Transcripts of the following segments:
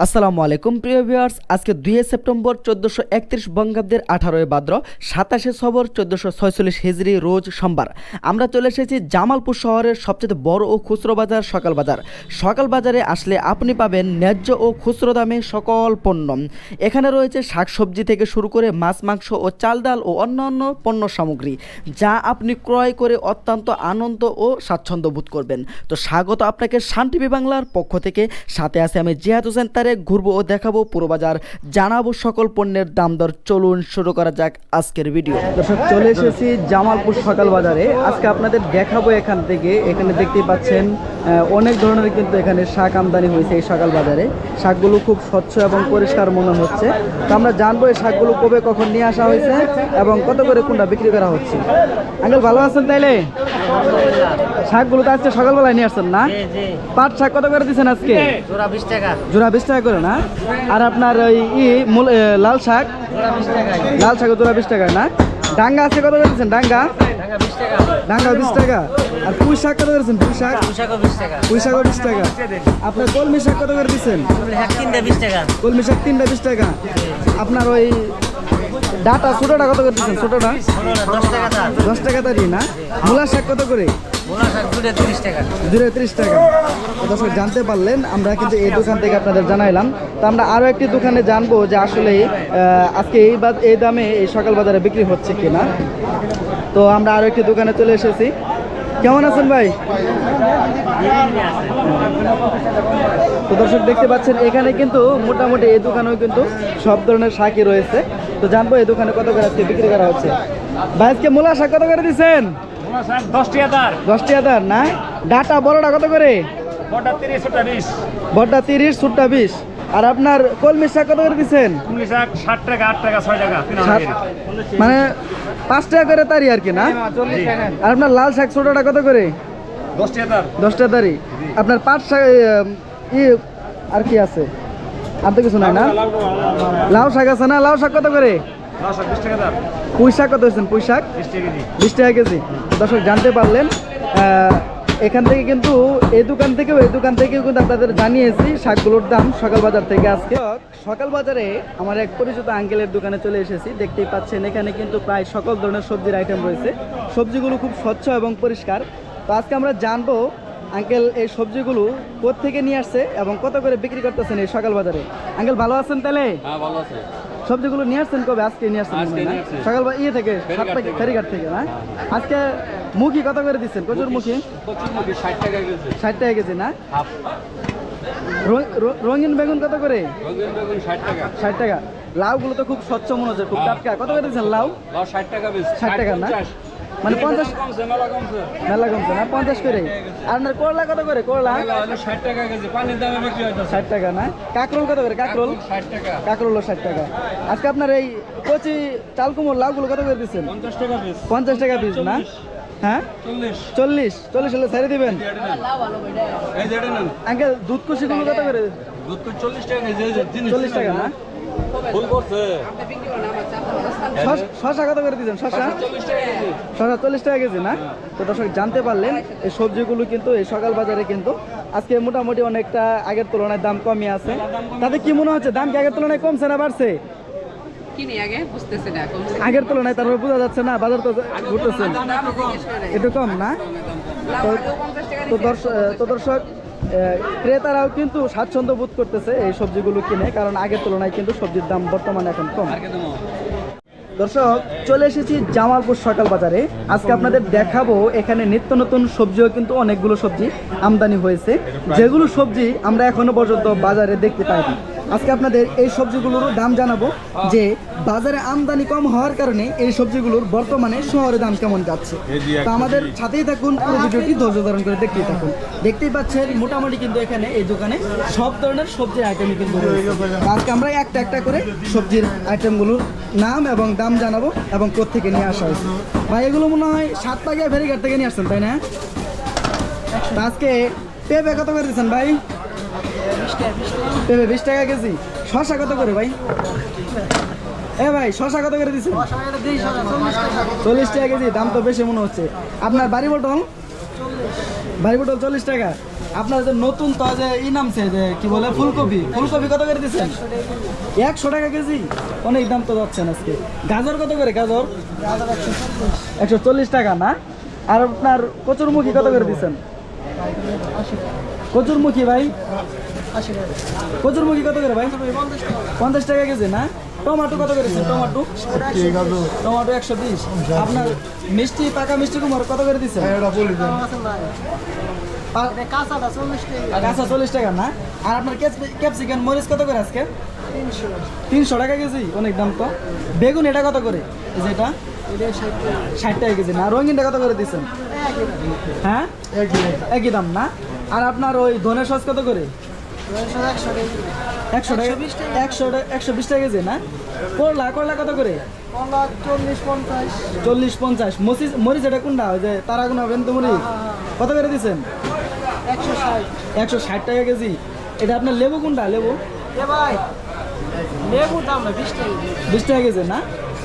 আসসালামু আলাইকুম প্রিয় ভিউয়ার্স, আজকে 2 সেপ্টেম্বর 1431 বঙ্গাব্দের 18 ভাদ্র 27 সফর 1446 হিজরি রোজ সোমবার। আমরা চলে এসেছি জামালপুর শহরের সবচেয়ে বড় ও খুচরো বাজার সকাল বাজার। সকাল বাজারে আসলে আপনি পাবেন ন্যায্য ও খুচরো দামে সকল পণ্য। এখানে রয়েছে শাকসবজি থেকে শুরু করে মাছ মাংস ও চাল ডাল ও অন্যান্য পণ্য সামগ্রী, যা আপনি ক্রয় করে অত্যন্ত আনন্দ ও স্বাচ্ছন্দ্য বোধ করবেন। তো স্বাগত আপনাকে শান টিভি বাংলার পক্ষ থেকে। সাথে আছে আমি জিহাদ হোসেন। ঘুরবো ও দেখাবো পুরো বাজার, জানাবো সকল পণ্যের দাম দর। চলুন শুরু করা যাক আজকের ভিডিও। দর্শক, চলে এসেছি জামালপুর সকাল বাজারে। আজকে আপনাদের দেখাবো এখান থেকে। এখানে দেখতেই পাচ্ছেন অনেক ধরনের কিন্তু এখানে শাক আমদানি হয়েছে এই সকাল বাজারে। শাকগুলো খুব স্বচ্ছ এবং পরিষ্কার মনে হচ্ছে। তো আমরা জানবো এই শাকগুলো কবে কখন নিয়ে আসা হয়েছে এবং কত করে কোনটা বিক্রি করা হচ্ছে। আঙ্কেল ভালো আছেন? তাইলে শাকগুলো তো আজকে সকালবেলায় নিয়ে আসছেন না? পাট শাক কত করে দিচ্ছেন আজকে? জোড়া 20 টাকা। জোড়া 20 টাকা করে না? আর আপনার ওই লাল শাক? লাল শাক জোড়া 20 টাকা না? ডাঙ্গা আছে কত করে দিচ্ছেন? ডাঙ্গা 20 টাকা। ডাঙ্গা 20 টাকা। আর পুঁই শাক কত করেছেন? পুঁই শাক 20 টাকা। পুঁই শাকও 20 টাকা। আপনার কলমি শাক কত করে দিচ্ছেন? তিনটা 20 টাকা। কলমি শাক 3টা 20 টাকা। আপনার ওই ডাটা ছোটটা কত করে দিচ্ছেন? ছোটটা 10 টাকা দাম। 10 টাকা তারই না? মূলা শাক কত করে? মূলা শাক 30 টাকা। 30 টাকা। দর্শক, জানতে পারলেন, আমরা কিন্তু এই দোকান থেকে আপনাদের জানাইলাম। তো আমরা আরও একটি দোকানে জানবো যে আসলে আজকে এই দামে এই সকাল বাজারে বিক্রি হচ্ছে কিনা। তো আমরা আরও একটি দোকানে চলে এসেছি। কেমন আছেন ভাই? তো দর্শক, দেখতে পাচ্ছেন এখানে কিন্তু মোটামুটি এই দোকানেও কিন্তু সব ধরনের শাকই রয়েছে। তো জানবো এই দোকানে কত করে আজকে বিক্রি করা হচ্ছে। ভাই, আজকে মূলা শাক কত করে দিচ্ছেন? 10 টাকা। 10 টাকা না? ডাটা বড়টা কত করে? বড়টা 30, ছোটটা 20। বড়টা 30, ছোটটা 20। আর আপনার কলমি শাক কত করে দিচ্ছেন? কলমি শাক 7 টাকা, 8 টাকা, 6 টাকা। মানে 5 টাকা করে তারি আর কি না? আর আপনার লাল শাক ছোটটা কত করে? 10 টাকা। 10 টাকা তারি। আপনার পাট শাক আর কি আছে? আর তো কিছু নাই না? লাউ শাক আছে না? লাউ শাক কত করে? 20 টাকা দাম। পুঁই শাক কত হয়েছেন? পুঁই শাক 20 টাকা কেজি। 20 টাকা কেজি। দর্শক, জানতে পারলেন এখান থেকে কিন্তু এই দোকান থেকেও কিন্তু আপনাদের জানিয়েছি শাকগুলোর দাম সকাল বাজার থেকে। আজকে সকাল বাজারে আমার এক পরিচিত আঙ্কেলের দোকানে চলে এসেছি। দেখতেই পাচ্ছেন এখানে কিন্তু প্রায় সকল ধরনের সবজির আইটেম রয়েছে। সবজিগুলো খুব স্বচ্ছ এবং পরিষ্কার। তো আজকে আমরা জানবো আঙ্কেল এই সবজিগুলো কোথা থেকে নিয়ে আসছে এবং কত করে বিক্রি করতেছেন এই সকাল বাজারে। আঙ্কেল ভালো আছেন? তাহলে হ্যাঁ, ভালো আছে। সবজিগুলো নিয়ে আসছেন কবে? আজকে নিয়ে আসছেন সকাল থেকে ফেরিঘাট থেকে না? আজকে মুখী কত করে দিচ্ছেন? কচুর মুখী 60 টাকা কেজি। 60 টাকা কেজি না? রঙিন বেগুন কত করে? রঙিন বেগুন 60 টাকা। 60 টাকা। লাউগুলো তো খুব স্বচ্ছ মনে হচ্ছে, খুব টাটকা। কত করে দিচ্ছেন লাউ? 60 টাকা বেশি। 60 টাকা না? মানে 50 মেলা কমছে না? 50 করে। আর আপনার করলা কত করে? করলা 60 টাকা কেজি। পানির দামে বিক্রি হইতো 60 টাকা না? কাকরোল কত করে? কাকরোল 60 টাকা। কাকরোল 60 টাকা। আজকে আপনার এই কচি চাল কুমড় লাউগুলো কত করে দিচ্ছেন? 50 টাকা পিস। 50 টাকা পিস না? হ্যাঁ, 40 হলে ছেড়ে দিবেন। এই যে এটা নেন। আঙ্কেল দুধ কুশিগুলো কত করে? দুধ তো 40 টাকা কেজি। 40 টাকা না? ফুল করছে। শশা কত করে দিচ্ছেন? শশা 40 টাকা কেজি। শশা 40 টাকা কেজি না? তো দর্শক, জানতে পারলেন এই সবজিগুলো কিন্তু এই সকাল বাজারে কিন্তু আজকে মোটামুটি অনেকটা আগের তুলনায় দাম কমই আছে। তাতে কি মনে হচ্ছে, দাম কি আগের তুলনায় কমছে না বাড়ছে? আগের তুলনায় তারপর বোঝা যাচ্ছে না, বাজার তো ঘুরতেছেন একটু কম না? তো দর্শক, ক্রেতারাও কিন্তু স্বাচ্ছন্দ্য বোধ করতেছে এই সবজিগুলো কিনে, কারণ আগের তুলনায় কিন্তু সবজির দাম বর্তমানে এখন কম। দর্শক, চলে এসেছি জামালপুর সকাল বাজারে। আজকে আপনাদের দেখাবো এখানে নিত্য নতুন সবজিও কিন্তু অনেকগুলো সবজি আমদানি হয়েছে, যেগুলো সবজি আমরা এখনো পর্যন্ত বাজারে দেখতে পাইনি। আজকে আপনাদের এই সবজিগুলোর দাম জানাবো, যে বাজারে আমদানি কম হওয়ার কারণে এই সবজিগুলোর বর্তমানে শহরে দাম কেমন যাচ্ছে। তো আমাদের সাথেই থাকুন, পুরো ভিডিওটি ধৈর্য ধারণ করে দেখতেই থাকুন। দেখতেই পাচ্ছেন মোটামুটি কিন্তু এখানে এই দোকানে সব ধরনের সবজির আইটেমই কিন্তু রয়েছে। আজকে আমরা একটা একটা করে সবজির আইটেমগুলোর নাম এবং দাম জানাবো এবং কোত্থেকে নিয়ে আসা হয়েছে। ভাই, এগুলো মনে হয় 7 টাকা ফেরিঘাট থেকে নিয়ে আসছেন, তাই না? আজকে পেঁপে কত করে দিচ্ছেন ভাই? পেঁপে 20 টাকা কেজি। শশা কত করে ভাই? ভাই, শশা কত করে দিচ্ছেন? 40 টাকা কেজি। দাম তো বেশি মনে হচ্ছে। আপনার বাড়ি পটল 40 টাকা। আপনার যে নতুন তো যে ই নামছে যে কি বলে ফুলকপি কত করে দিচ্ছেন? 100 টাকা কেজি, অনেক দাম তো যাচ্ছেন আজকে। গাজর কত করে? গাজর 140 টাকা না? আর আপনার কচুরমুখী কত করে দিচ্ছেন? কচুরমুখী ভাই, কচুরমুখী কত করে ভাই? 50 টাকা কেজি না? টমেটো কত করেছেন? টমেটো 120। আপনার মিষ্টি পাকা মিষ্টি কুমড় কত করে দিচ্ছেন? কাঁচা 40 টাকা না? আর আপনার ক্যাপসিকাম মরিচ কত করে আজকে? 300 টাকা কেজি, অনেক দাম তো। বেগুন এটা কত করে? যেটা 60 টাকা কেজি না? রঙিনটা কত করে দিচ্ছেন? হ্যাঁ একই দাম না? আর আপনার ওই ধনে সস কত করে? 100 টাকা 120 টাকা কেজি না? করলা কত করে? 40-50। মরিচ এটা কোনটা? ওই যে তারাগুনা বেন্তু মরিচ কত করে দিচ্ছেন? 160 টাকা কেজি। এটা আপনার লেবু কোনটা? লেবু 20 টাকা কেজি না?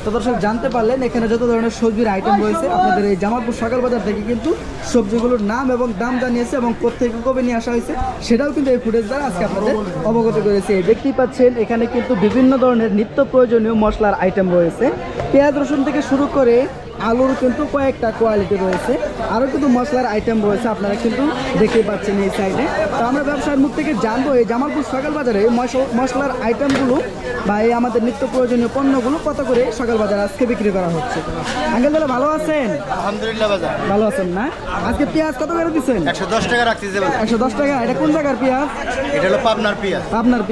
তো দর্শক জানতে পারলেন এখানে যত ধরনের সবজির আইটেম রয়েছে আপনাদের এই জামালপুর সকাল বাজার থেকে কিন্তু সবজিগুলোর নাম এবং দাম জানিয়েছে এবং কোথেকে কবে নিয়ে আসা হয়েছে সেটাও কিন্তু এই ফুটেজ দ্বারা আজকে আপনাদের অবগত করেছে। দেখতেই পাচ্ছেন এখানে কিন্তু বিভিন্ন ধরনের নিত্য প্রয়োজনীয় মশলার আইটেম রয়েছে। পেঁয়াজ রসুন থেকে শুরু করে আলুর কিন্তু কয়েকটা কোয়ালিটি রয়েছে, আরও কিন্তু মশলার আইটেম রয়েছে আপনারা কিন্তু দেখতে পাচ্ছেন এই সাইডে। তো আমরা ব্যবসায়ের মুখ থেকে জানবো এই জামালপুর সকাল বাজারে মশলার আইটেমগুলো বা এই আমাদের নিত্য প্রয়োজনীয় পণ্যগুলো কত করে সকাল বাজারে আজকে বিক্রি করা হচ্ছে। আঙ্কেল দাদা ভালো আছেন? আলহামদুলিল্লাহ বাজার ভালো আছেন না? আজকে পেঁয়াজ কত করে দিচ্ছেন? 110 টাকা রাখছি যে বাজার। 110 টাকা। এটা কোন জায়গার পেঁয়াজ? এটা হলো পাবনার পেঁয়াজ। পাবনার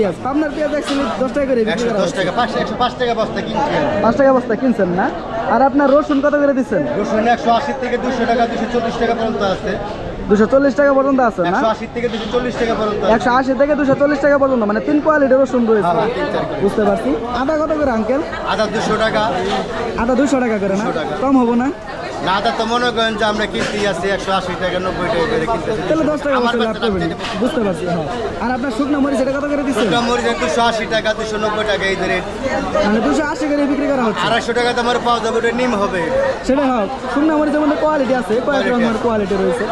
পেঁয়াজ অ্যাকচুয়ালি 10 টাকা করে বিক্রি করা 110 হচ্ছে। টাকা 105 টাকা বস্তা কিনছি। 5 টাকা বস্তা কিনছেন না? আর আপনার রসুন কত করে দিচ্ছেন? রসুন 180 থেকে 200 টাকা 240 টাকা পর্যন্ত আছে। 240 টাকা পর্যন্ত আছে না? 180 থেকে 240 টাকা পর্যন্ত আছে। 180 থেকে 240 টাকা পর্যন্ত, মানে 3 কোয়ালিটির রসুন রয়েছে। হ্যাঁ, 3-4 বুঝতে পারছি। আদা কত করে আঙ্কেল? আদা 200 টাকা। আদা 200 টাকা করে না? 200 টাকা। কম হবো না? না, আদা তো মনে করেন যে আমরা কিনতেই আছি 180 টাকা 90 টাকা করে কিনতেছি। তাহলে 10 টাকা আমার বস্তা লাভ কাছে করবেন। লাভ চাইতে বুঝতে পারছি। হ্যাঁ। আর আপনার শুকনো মরিচ এটা কত করে দিচ্ছেন? শুকনো মরিচ 280 টাকা 290 টাকা এই রেট। মানে 280 করে বিক্রি করা হচ্ছে। 250 টাকা তো আমার পাওয়া যাবে, ওটা নিম হবে। সেটা হোক, শুকনো মরিচের মধ্যে কোয়ালিটি আছে, কয়েক রকমের কোয়ালিটি রয়েছে।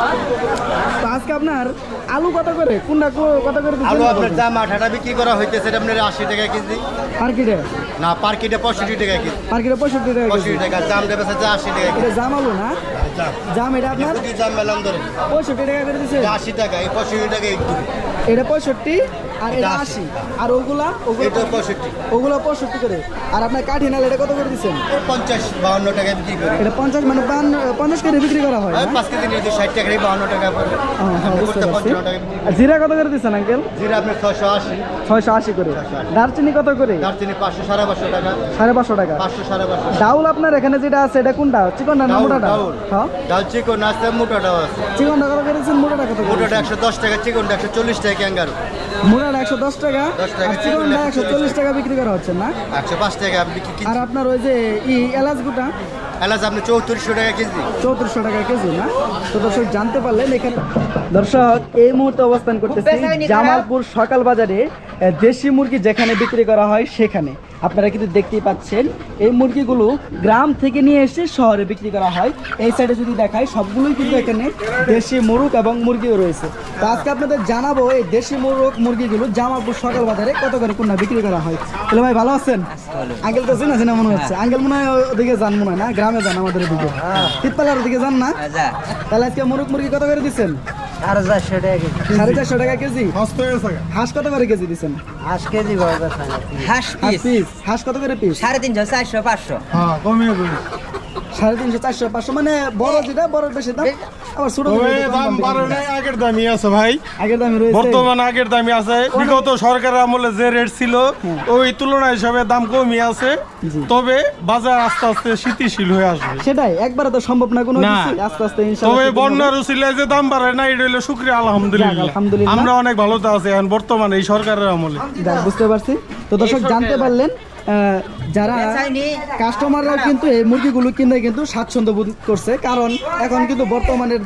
তো আজকে আপনার আলু কত করে? কোনটা কত করে দিচ্ছেন? আলু আপনার দাম 8 বিক্রি করা হইতেছে, এটা আপনার 80 টাকা কেজি। পার্কিটে? না, পার্কিটে 65 টাকা কেজি। পার্কিটে 65 টাকা কেজি। 65 টাকা দাম দেবে 80 টাকা কেজি। এটা জাম আলু না? জাম এটা আপনার কি দাম মেলাম ধরে 65 টাকা করে দিচ্ছে। 80 টাকা, এই 65 টাকা এই দুটো। এটা 65 আর এটা 80। আর ওগুলা এটা 65, ওগুলো 65 করে। আর আপনার কাঠি নাল এটা কত করে দিচ্ছেন? 50-52 টাকা বিক্রি করি। এটা 50 মানে 50 করে বিক্রি করা হয় না? 5 কেজি নিয়ে 60 টাকা 52 টাকা পড়বে। হ্যাঁ, বুঝতে পারছি। 55 টাকা বিক্রি আর জিরা কত করে দিচ্ছেন আঙ্কেল? জিরা আপনার 680, 680 করে। দারচিনি কত করে? দারচিনি 500-550 টাকা, 550 টাকা। 500-550। ডাউল আপনার এখানে যেটা আছে এটা কোনটা? চিকনটা না মোটাটা? হ্যাঁ, ডাল চিকন আছে, মোটাটাও আছে। চিকনটা কত করে দিচ্ছেন? মোটাটা কত করে? মোটাটা 110 টাকা, চিকনটা 140 টাকা ক্যাঙ্গারু। মোটাটা 110 টাকা 10 টাকা, আর চিকনটা 140 টাকা বিক্রি করা হচ্ছে না? 105 টাকা বিক্রি কি। আর আপনার ওই যে এলাচ গুটা এলাচ আপনি 3400 টাকা কেজি। 3400 টাকা কেজি না? তো দর্শক জানতে পারলেন এখানে দর্শক এই মুহূর্তে অবস্থান করতেছি জামালপুর সকাল বাজারে। দেশি মুরগি যেখানে বিক্রি করা হয় সেখানে আপনারা কিন্তু দেখতেই পাচ্ছেন এই মুরগিগুলো গ্রাম থেকে নিয়ে এসে শহরে বিক্রি করা হয়। এই সাইডে যদি দেখায় সবগুলোই কিন্তু এখানে দেশি মুরগ এবং মুরগিও রয়েছে। তো আজকে আপনাদের জানাবো এই দেশি মুরগিগুলো জামালপুর সকাল বাজারে কত করে কোনটা বিক্রি করা হয়। তাহলে ভাই ভালো আছেন? আঙ্কেল তো চেনা চেনা মনে হচ্ছে। আঙ্কেল মনে হয় ওদিকে যান, মনে হয় না গ্রামে যান, আমাদের ওদিকে তিতপালার ওদিকে যান না? তাহলে আজকে মুরগি কত করে দিচ্ছেন? 450 টাকা কেজি। হাঁস কত করে কেজি দিচ্ছেন? হাঁস কেজি হাঁস পিস হাঁস কত করে পিস? 350, 400, 500। 350, 400, 500 মানে বড় যেটা বড় বেশি দাম, আবার ছোট দাম বাড়ে নাই, আগের দামই আছে ভাই। আগের দামে রয়েছে। বর্তমানে আগের দামই আছে। বিগত সরকারের আমলে যে রেট ছিল ওই তুলনায় হিসাবে দাম কমই আছে। তবে বাজার আস্তে আস্তে স্থিতিশীল হয়ে আসবে। সেটাই, একবারে তো সম্ভব না কোনো না। কিছু, আস্তে আস্তে ইনশাআল্লাহ। তবে বন্যার উছিলায় যে দাম বাড়ে না, এটা হলো শুকরিয়া আলহামদুলিল্লাহ। আলহামদুলিল্লাহ। আমরা অনেক ভালোতে আছি এখন বর্তমানে এই সরকারের আমলে। যাক, বুঝতে পারছি। তো দর্শক জানতে পারলেন যারা কাস্টমাররাও কিন্তু এই মুরগিগুলো কিনে কিন্তু স্বাচ্ছন্দ্য বোধ করছে, কারণ এখন কিন্তু বর্তমানের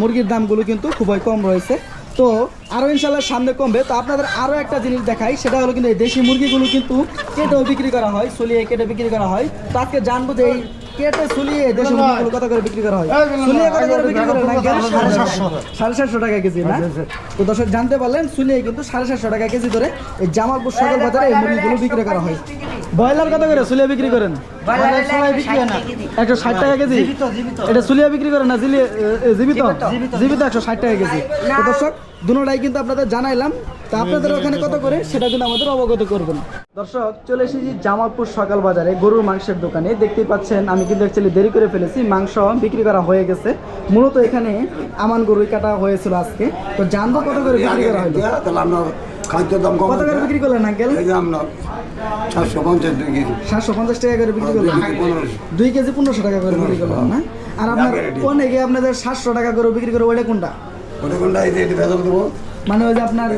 মুরগির দামগুলো কিন্তু খুবই কম রয়েছে। তো আরও ইনশাল্লাহ সামনে কমবে। তো আপনাদের আরও একটা জিনিস দেখাই, সেটা হলো কিন্তু এই দেশি মুরগিগুলো কিন্তু কেটেও বিক্রি করা হয়, চলিয়ে কেটে বিক্রি করা হয়। তো আজকে জানবো যে এই কেটে সুলিয়ে দেশি মুরগিগুলো কত করে বিক্রি করা হয়? সুলিয়ে কত করে বিক্রি করেন আঙ্কেল? 750 টাকা কেজি না? তো দর্শক জানতে পারলেন সুলিয়ে কিন্তু 750 টাকা কেজি ধরে এই জামালপুর সদর বাজারে এই মুরগিগুলো বিক্রি করা হয়। ব্রয়লার কত করে সুলিয়ে বিক্রি করেন? 160 টাকা কেজি। এটা সুলিয়া বিক্রি করে না জীবিত? জীবিত 160 টাকা কেজি। তো দর্শক দুটোটাই কিন্তু আপনাদের জানাইলাম, তা আপনাদের ওখানে কত করে সেটা কিন্তু আমাদের অবগত করবেন। দর্শক চলে এসেছি জামালপুর সকাল বাজারে গরুর মাংসের দোকানে। দেখতেই পাচ্ছেন আমি কিন্তু অ্যাকচুয়ালি দেরি করে ফেলেছি, মাংস বিক্রি করা হয়ে গেছে। মূলত এখানে আমান গরুই কাটা হয়েছিল আজকে। তো জানবো কত করে বিক্রি করা হলো। কত করে বিক্রি করলেন আঙ্কেল? 750 টাকা করে বিক্রি করলেন। 2 কেজি 1500 টাকা করে বিক্রি করলেন না? আর আপনার অনেকে আপনাদের 700 টাকা করে বিক্রি করে, ওইটা কোনটা? মানে ওই যে আপনার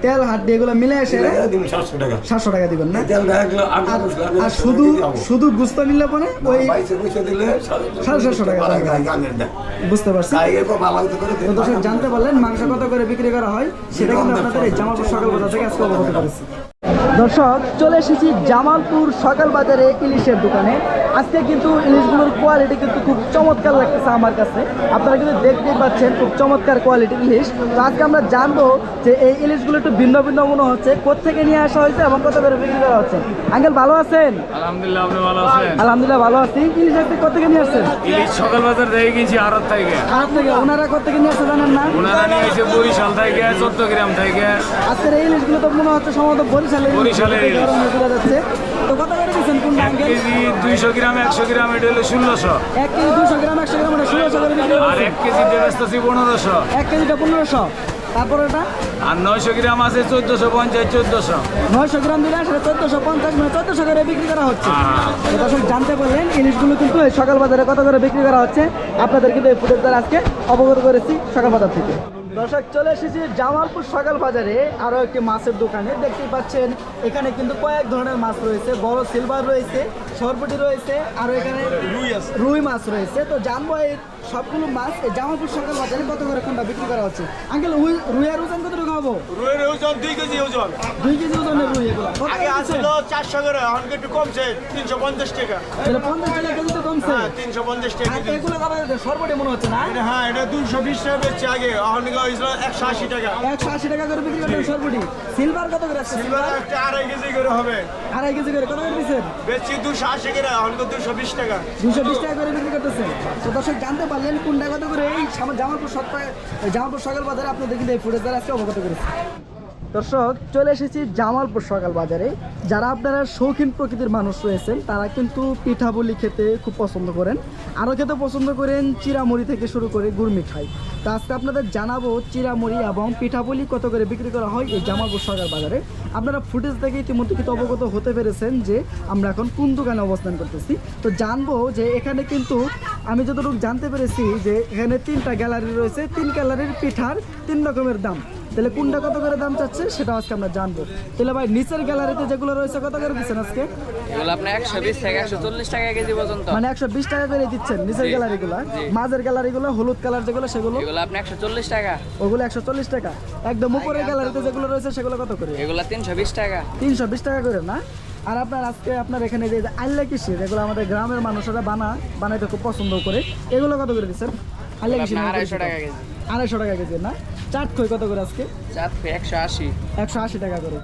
তেল হাড্ডি এগুলো মিলে এসে 700 টাকা দিবেন না? আর শুধু গুস্ত নিলে পরে ওই 750 টাকা বুঝতে পারছি। দর্শক জানতে পারলেন মাংস কত করে বিক্রি করা হয় সেটা কিন্তু আপনাদের এই জামালপুর সকাল বাজার থেকে আজকে অবগত করেছি। দর্শক চলে এসেছি জামালপুর সকাল বাজারে ইলিশের দোকানে। আজকে কিন্তু ইলিশগুলোর কোয়ালিটি কিন্তু খুব চমৎকার লাগতেছে আমার কাছে। আপনারা কিন্তু দেখতেই পাচ্ছেন খুব চমৎকার কোয়ালিটির ইলিশ। তো আজকে আমরা জানবো যে এই ইলিশগুলো একটু ভিন্ন ভিন্ন মনে হচ্ছে, কোত্থেকে নিয়ে আসা হয়েছে এবং কত করে বিক্রি করা হচ্ছে। আঙ্কেল ভালো আছেন? আলহামদুলিল্লাহ, আপনি ভালো আছেন? আলহামদুলিল্লাহ ভালো আছি। ইলিশ আজকে কোত্থেকে নিয়ে আসছেন? ইলিশ সকাল বাজার থেকে কিনছি আড়ত থেকে। আড়ত থেকে? ওনারা কোত্থেকে নিয়ে আসছে জানেন না? ওনারা নিয়ে এসে বরিশাল থেকে, চট্টগ্রাম থেকে। আজকের এই ইলিশগুলো তো মনে হচ্ছে সম্ভবত বরিশালের ইলিশ। বোঝা যাচ্ছে। তো কত করে দিচ্ছেন কোনটা আঙ্কেল? কেজি 200 গ্রাম 100 গ্রাম এটা হলো 1600। 1 কেজি 200 গ্রাম 100 গ্রাম এটা 1600 করে বিক্রি আর 1 কেজি বেচতেছি 1500। 1 কেজিটা 1500। তারপর এটা আর 900 গ্রাম আছে 1450 1400। 900 গ্রাম দিলে আসলে 1450 মানে 1400 করে বিক্রি করা হচ্ছে। তো দর্শক জানতে পারলেন ইলিশগুলো কিন্তু এই সকাল বাজারে কত করে বিক্রি করা হচ্ছে। আপনাদের কিন্তু এই ফুটেজ দ্বারা আজকে অবগত করেছি সকাল বাজার থেকে। দর্শক চলে এসেছি জামালপুর সকাল বাজারে আরও একটি মাছের দোকানে। দেখতেই পাচ্ছেন এখানে কিন্তু কয়েক ধরনের মাছ রয়েছে, বড় সিলভার রয়েছে, সরপুটি রয়েছে, আর এখানে রুই মাছ রয়েছে। তো জানবো এই সবগুলো মাছ এই জামালপুর সকাল বাজারে কত করে কোনটা বিক্রি করা হচ্ছে। আঙ্কেল রুইয়ের ওজন কত টাকা হবো? রুইয়ের ওজন 2 কেজি ওজন। 2 কেজি ওজনের রুই এগুলো আগে আসছিল 400 করে, এখন একটু কমছে 350 টাকা। এটা 50 টাকা কেজি তো কমছে। হ্যাঁ 350 টাকা আর কেজি। এগুলো কত সরপুটি মনে হচ্ছে না? হ্যাঁ এটা 220 টাকা বেচছে আগে, এখন হইছিল 180 টাকা। 180 টাকা করে বিক্রি করতে সরপুটি। সিলভার কত করে আছে? সিলভার একটা 2.5 কেজি করে হবে। 2.5 কেজি করে কত করে দিচ্ছেন? বেচছি 280 করে, এখন 220 টাকা। 220 টাকা করে বিক্রি করতেছেন। তো দর্শক জানতে পারলেন কোনটা কত করে এই জামালপুর সকাল বাজারে আপনাদের কিন্তু এই ফুটেজ দ্বারা আজকে অবগত করেছি। দর্শক চলে এসেছি জামালপুর সকাল বাজারে। যারা আপনারা শৌখিন প্রকৃতির মানুষ রয়েছেন তারা কিন্তু পিঠাপুলি খেতে খুব পছন্দ করেন, আরও খেতে পছন্দ করেন চিড়ামুড়ি থেকে শুরু করে গুড় মিঠাই। তো আজকে আপনাদের জানাবো চিড়ামুড়ি এবং পিঠাপুলি কত করে বিক্রি করা হয় এই জামালপুর সকাল বাজারে। আপনারা ফুটেজ থেকে ইতিমধ্যে কিন্তু অবগত হতে পেরেছেন যে আমরা এখন কোন দোকানে অবস্থান করতেছি। তো জানবো যে এখানে কিন্তু আমি যতটুকু জানতে পেরেছি যে এখানে 3টা গ্যালারি রয়েছে, 3 গ্যালারির পিঠার 3 রকমের দাম। তাহলে কোনটা কত করে দাম চাচ্ছে সেটা আজকে আমরা জানবো। তাহলে ভাই নিচের গ্যালারিতে যেগুলো রয়েছে কত করে দিচ্ছেন আজকে? এগুলো আপনি 120 থেকে 140 টাকা কেজি পর্যন্ত। মানে 120 টাকা করে দিচ্ছেন নিচের গ্যালারিগুলো। মাঝের গ্যালারিগুলো হলুদ কালার যেগুলো সেগুলো এগুলো আপনি 140 টাকা। ওগুলো 140 টাকা। একদম উপরের গ্যালারিতে যেগুলো রয়েছে সেগুলো কত করে? এগুলো 320 টাকা। 320 টাকা করে না? আর আপনার আজকে আপনার এখানে যে আল্লা কিসি যেগুলো আমাদের গ্রামের মানুষেরা বানাইতে খুব পছন্দ করে, এগুলো কত করে দিচ্ছেন? আল্লা কিসি 250 টাকা কেজি। 250 টাকা কেজি না? চাট খই কত করে আজকে? চাট 180 180 টাকা করে।